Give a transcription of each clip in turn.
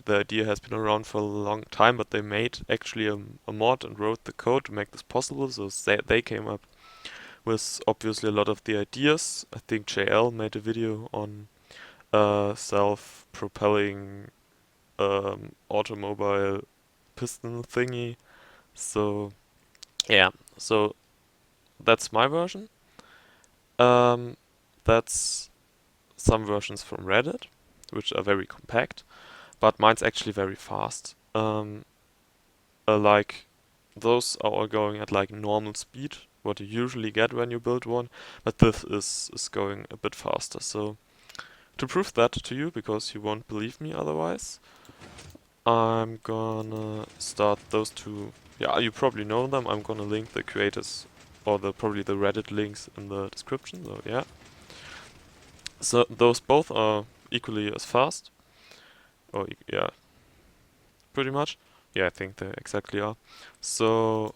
The idea has been around for a long time, but they made actually a mod and wrote the code to make this possible. So they came up with obviously a lot of the ideas. I think JL made a video on self-propelling automobile piston thingy. So yeah, so that's my version. Um, that's some versions from Reddit, which are very compact, but mine's actually very fast. Like those are all going at like normal speed, what you usually get when you build one, but this is going a bit faster. So to prove that to you, because you won't believe me otherwise, I'm gonna start those two. Yeah, you probably know them. I'm gonna link the creators or probably the Reddit links in the description. So yeah. So those both are equally as fast. Or yeah, pretty much. Yeah, I think they exactly are. So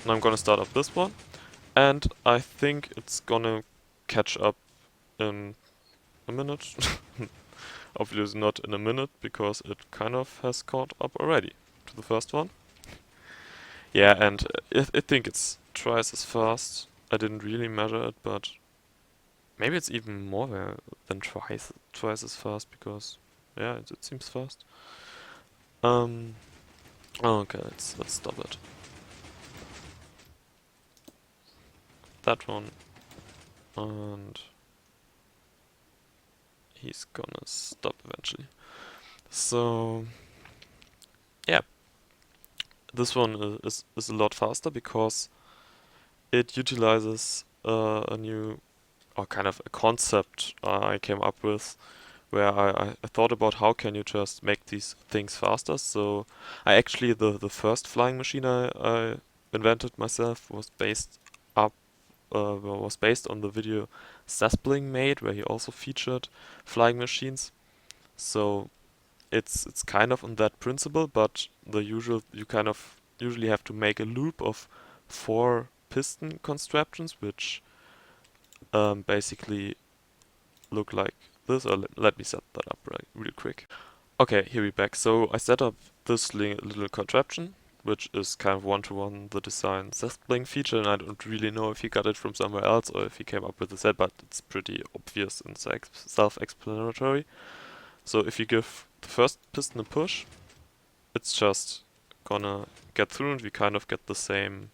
now I'm gonna start up this one, and I think it's gonna catch up in a minute. Obviously not in a minute, because it kind of has caught up already to the first one. Yeah, and I think it's twice as fast. I didn't really measure it, but maybe it's even more than twice as fast, because yeah, it seems fast. Um, okay, let's stop it. That one, and he's gonna stop eventually. So yeah, this one is a lot faster because it utilizes a new, or kind of a concept I came up with, where I thought about how can you just make these things faster. So I actually, the first flying machine I invented myself was based on the video Sespling made, where he also featured flying machines. So it's kind of on that principle, but you kind of usually have to make a loop of 4 piston constructions, which basically look like this. Or let me set that up real quick. Okay, here we back. So I set up this little contraption, which is kind of one-to-one the design Zestbling feature, and I don't really know if he got it from somewhere else or if he came up with the set, but it's pretty obvious and self-explanatory. So if you give the first piston a push, it's just gonna get through, and we kind of get the same.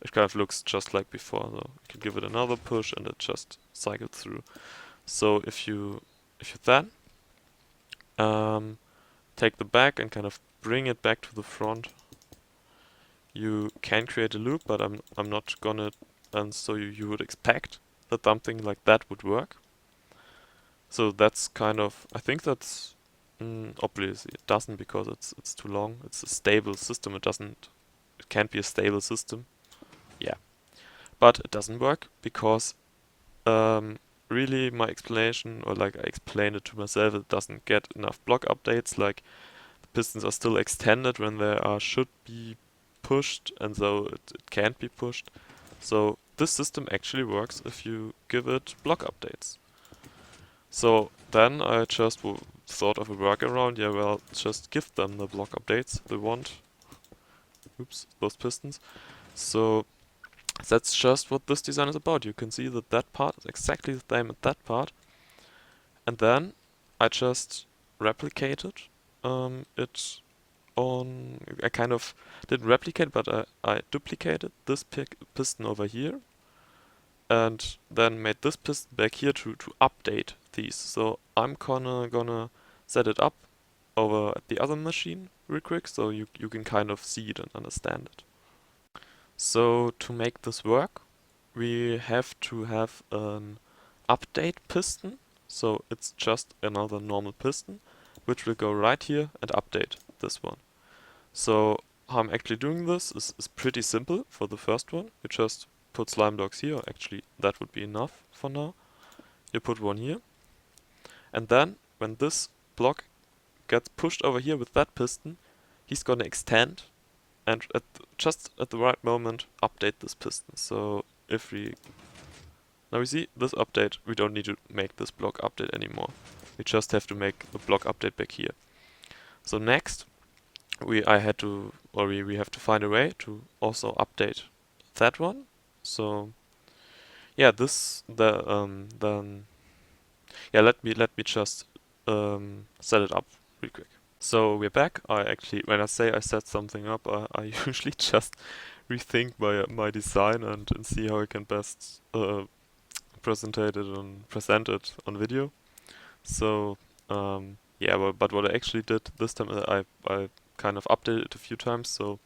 It kind of looks just like before. So you can give it another push, and it just cycles through. So if you then take the back and kind of bring it back to the front, you can create a loop, but I'm not gonna. And so you would expect that something like that would work. So that's kind of, I think that's obviously it doesn't, because it's too long. It's a stable system. It can't be a stable system. Yeah, but it doesn't work because really my explanation, or like I explained it to myself, it doesn't get enough block updates. Like the pistons are still extended when they should be pushed, and so it can't be pushed. So this system actually works if you give it block updates. So then I just thought of a workaround. Yeah, well, just give them the block updates they want. Oops, those pistons. So that's just what this design is about. You can see that that part is exactly the same as that part. And then I just replicated it on. I kind of didn't replicate, but I duplicated this piston over here, and then made this piston back here to update these. So I'm gonna set it up over at the other machine real quick, so you can kind of see it and understand it. So to make this work, we have to have an update piston. So it's just another normal piston, which will go right here and update this one. So how I'm actually doing this is pretty simple for the first one. You just put slime blocks here. Actually, that would be enough for now. You put one here. And then when this block gets pushed over here with that piston, he's gonna extend and just at the right moment update this piston. So if we now we see this update, we don't need to make this block update anymore. We just have to make the block update back here. So next, we have to find a way to also update that one. So yeah, then yeah, let me just set it up real quick. So we're back. When I say I set something up, I usually just rethink my design and see how I can best present it on video. So yeah, but what I actually did this time, I kind of updated it a few times. So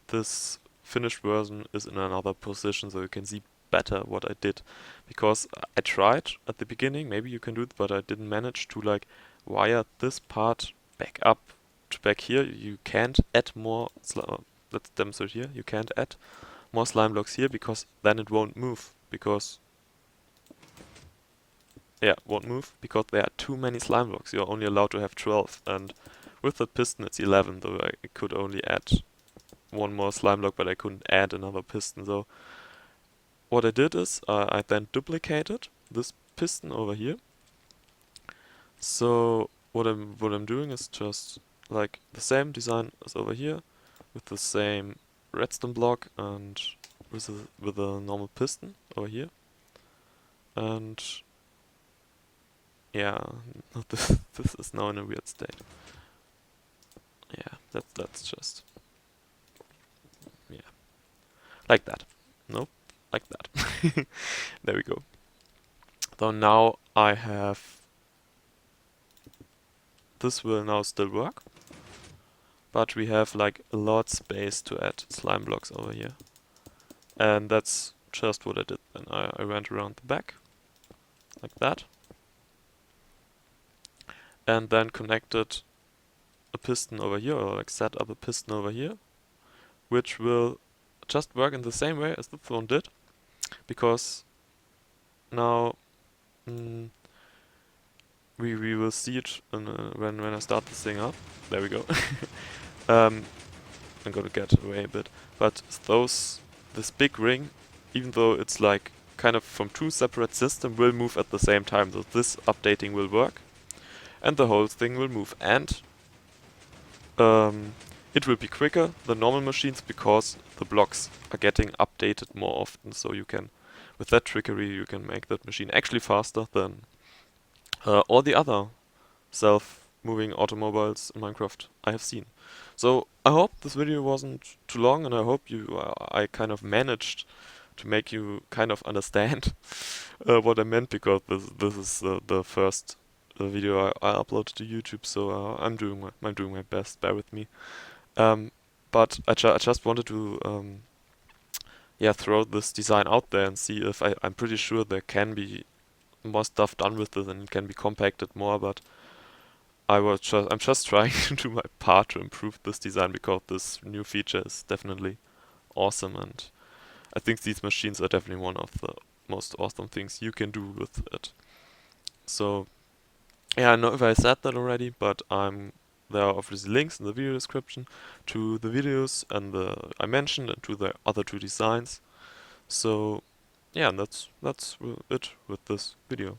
this finished version is in another position, so you can see better what I did. Because I tried at the beginning, maybe you can do it, but I didn't manage to like wire this part back up to back here. You can't add more. Let's demonstrate here. You can't add more slime blocks here because then it won't move. Because yeah, won't move because there are too many slime blocks. You're only allowed to have 12, and with the piston it's 11. Though I could only add one more slime block, but I couldn't add another piston. So what I did is I then duplicated this piston over here. So what I'm doing is just like the same design as over here, with the same redstone block and with a normal piston over here. And yeah, this is now in a weird state. Yeah, that's just yeah, like that. Nope, like that. There we go. So now I have this will now still work, but we have like a lot space to add slime blocks over here. And that's just what I did. Then I went around the back, like that, and then connected a piston over here, or like set up a piston over here, which will just work in the same way as the phone did, because now we will see it when I start this thing up. There we go. I'm gonna get away a bit, but this big ring, even though it's like kind of from two separate systems, will move at the same time. So this updating will work, and the whole thing will move, and it will be quicker than normal machines because the blocks are getting updated more often. So you can, with that trickery, you can make that machine actually faster than all the other self-moving automobiles in Minecraft I have seen. So I hope this video wasn't too long, and I hope I kind of managed to make you kind of understand what I meant, because this is the first video I uploaded to YouTube, so I'm doing my best. Bear with me. Um, but I just wanted to yeah, throw this design out there and see if I'm pretty sure there can be more stuff done with this and it can be compacted more, but I'm just trying to do my part to improve this design, because this new feature is definitely awesome, and I think these machines are definitely one of the most awesome things you can do with it. So yeah, I know if I said that already, but there are obviously links in the video description to the videos and I mentioned, and to the other two designs. So yeah, that's it with this video.